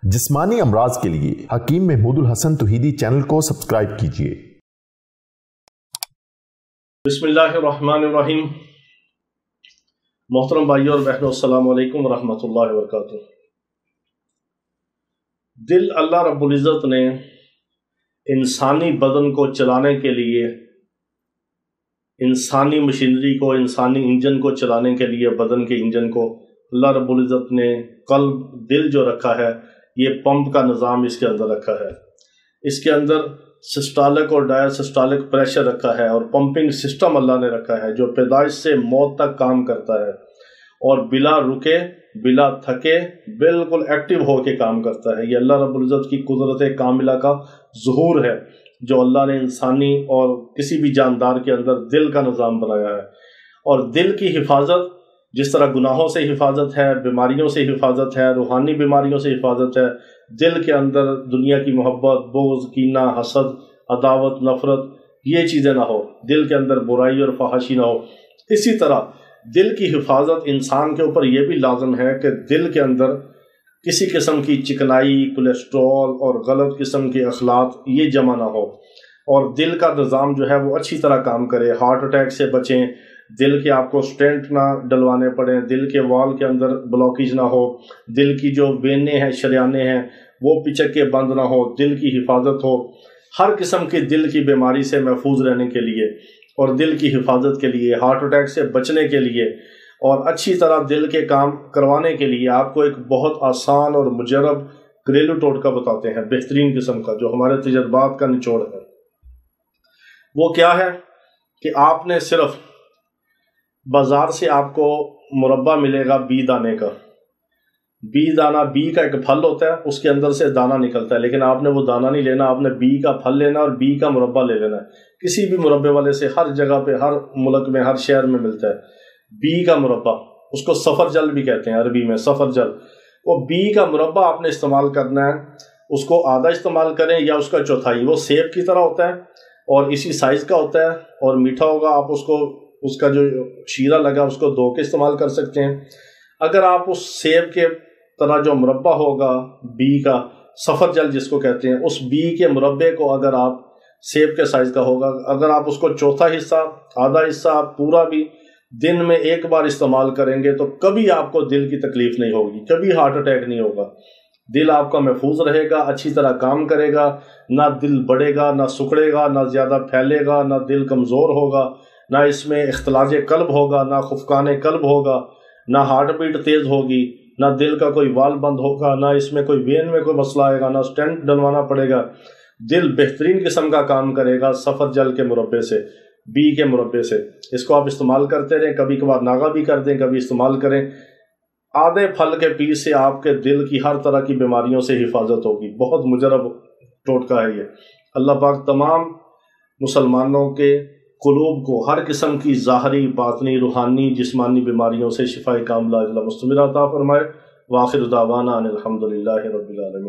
جسمانی امراض کے لیے حکیم محمود الحسن توحیدی چینل کو سبسکرائب کیجیے۔ بسم اللہ الرحمن الرحیم۔ محترم بھائیوں اور بہنوں، السلام علیکم ورحمۃ اللہ وبرکاتہ۔ دل اللہ رب العزت نے انسانی بدن کو چلانے کے لیے، انسانی مشینری کو، انسانی انجن کو چلانے کے لیے، بدن کے انجن کو اللہ رب العزت نے قلب، دل جو رکھا ہے، یہ پمپ کا نظام اس کے اندر رکھا ہے۔ اس کے اندر سسٹالک اور ڈائسسٹالک پریشر رکھا ہے اور پمپنگ سسٹم اللہ نے رکھا ہے جو پیدائش سے موت تک کام کرتا ہے اور بلا رکے، بلا تھکے، بالکل ایکٹیو ہو کے کام کرتا ہے۔ یہ اللہ رب العزت کی قدرت کاملہ کا ظہور ہے جو اللہ نے انسانی اور کسی بھی جاندار کے اندر دل کا نظام بنایا ہے۔ اور دل کی حفاظت جس طرح گناہوں سے حفاظت ہے، بیماریوں سے حفاظت ہے، روحانی بیماریوں سے حفاظت ہے، دل کے اندر دنیا کی محبت، بغض، کینہ، حسد، عداوت، نفرت، یہ چیزیں نہ ہو، دل کے اندر برائی اور فحاشی نہ ہو۔ اسی طرح دل کی حفاظت انسان کے اوپر یہ بھی لازم ہے کہ دل کے اندر کسی قسم کی چکنائی، کولیسٹرول اور غلط قسم کے اخلاق یہ جمع نہ ہو، اور دل کا نظام جو ہے وہ اچھی طرح کام کرے۔ ہارٹ اٹیک سے بچیں، دل کے آپ کو سٹینٹ نہ ڈلوانے پڑیں، دل کے وال کے اندر بلاکیج نہ ہو، دل کی جو وینے ہیں، شریانے ہیں، وہ پچک کے بند نہ ہو، دل کی حفاظت ہو۔ ہر قسم کی دل کی بیماری سے محفوظ رہنے کے لیے اور دل کی حفاظت کے لیے، ہارٹ اٹیک سے بچنے کے لیے اور اچھی طرح دل کے کام کروانے کے لیے آپ کو ایک بہت آسان اور مجرب گھریلو ٹوٹکا بتاتے ہیں، بہترین قسم کا، جو ہمارے تجربات کا نچوڑ ہے۔ وہ کیا ہے کہ آپ نے صرف بازار سے آپ کو مربع ملے گا بی دانے کا، بی دانہ، بی کا ایک پھل ہوتا ہے، اس کے اندر سے دانہ نکلتا ہے، لیکن آپ نے وہ دانہ نہیں لینا، آپ نے بی کا پھل لینا اور بی کا مربع لے لینا ہے۔ کسی بھی مربع والے سے ہر جگہ پہ، ہر ملک میں، ہر شہر میں ملتا ہے بی کا مربع، اس کو سفر جل بھی کہتے ہیں عربی میں، سفر جل۔ وہ بی کا مربع آپ نے استعمال کرنا ہے، اس کو آدھا استعمال کریں یا اس کا چوتھائی۔ وہ سیب کی طرح ہوتا ہے اور اسی سائز کا ہوتا ہے اور میٹھا ہوگا۔ آپ اس کو، اس کا جو شیرہ لگا اس کو دھو کے استعمال کر سکتے ہیں۔ اگر آپ اس سیب کے طرح جو مربع ہوگا بی کا، سفر جل جس کو کہتے ہیں، اس بی کے مربع کو اگر آپ، سیب کے سائز کا ہوگا، اگر آپ اس کو چوتھا حصہ، آدھا حصہ، پورا بھی دن میں ایک بار استعمال کریں گے تو کبھی آپ کو دل کی تکلیف نہیں ہوگی، کبھی ہارٹ اٹیک نہیں ہوگا۔ دل آپ کا محفوظ رہے گا، اچھی طرح کام کرے گا، نہ دل بڑھے گا، نہ سکڑے گا، نہ زیادہ پھیلے گا، نہ دل کمزور ہوگا، نہ اس میں اختلاج قلب ہوگا، نہ خفقان قلب ہوگا، نہ ہارٹ بیٹ تیز ہوگی، نہ دل کا کوئی وال بند ہوگا، نہ اس میں کوئی وین میں کوئی مسئلہ آئے گا، نہ سٹینٹ ڈلوانا پڑے گا۔ دل بہترین قسم کا کام کرے گا سفر جل کے مربع سے، بی کے مربع سے۔ اس کو آپ استعمال کرتے رہیں، کبھی کبھار ناغہ بھی کر دیں، کبھی استعمال کریں۔ آدھے پھل کے پیس سے آپ کے دل کی ہر طرح کی بیماریوں سے حفاظت ہوگی۔ بہت مجرب ٹوٹکا ہے یہ۔ اللہ پاک تمام مسلمانوں کے قلوب کو ہر قسم کی ظاہری، باطنی، روحانی، جسمانی بیماریوں سے شفائے کاملہ عاجلہ مستمرہ عطا فرمائے۔ وآخر دعوانا ان الحمدللہ رب العالمین۔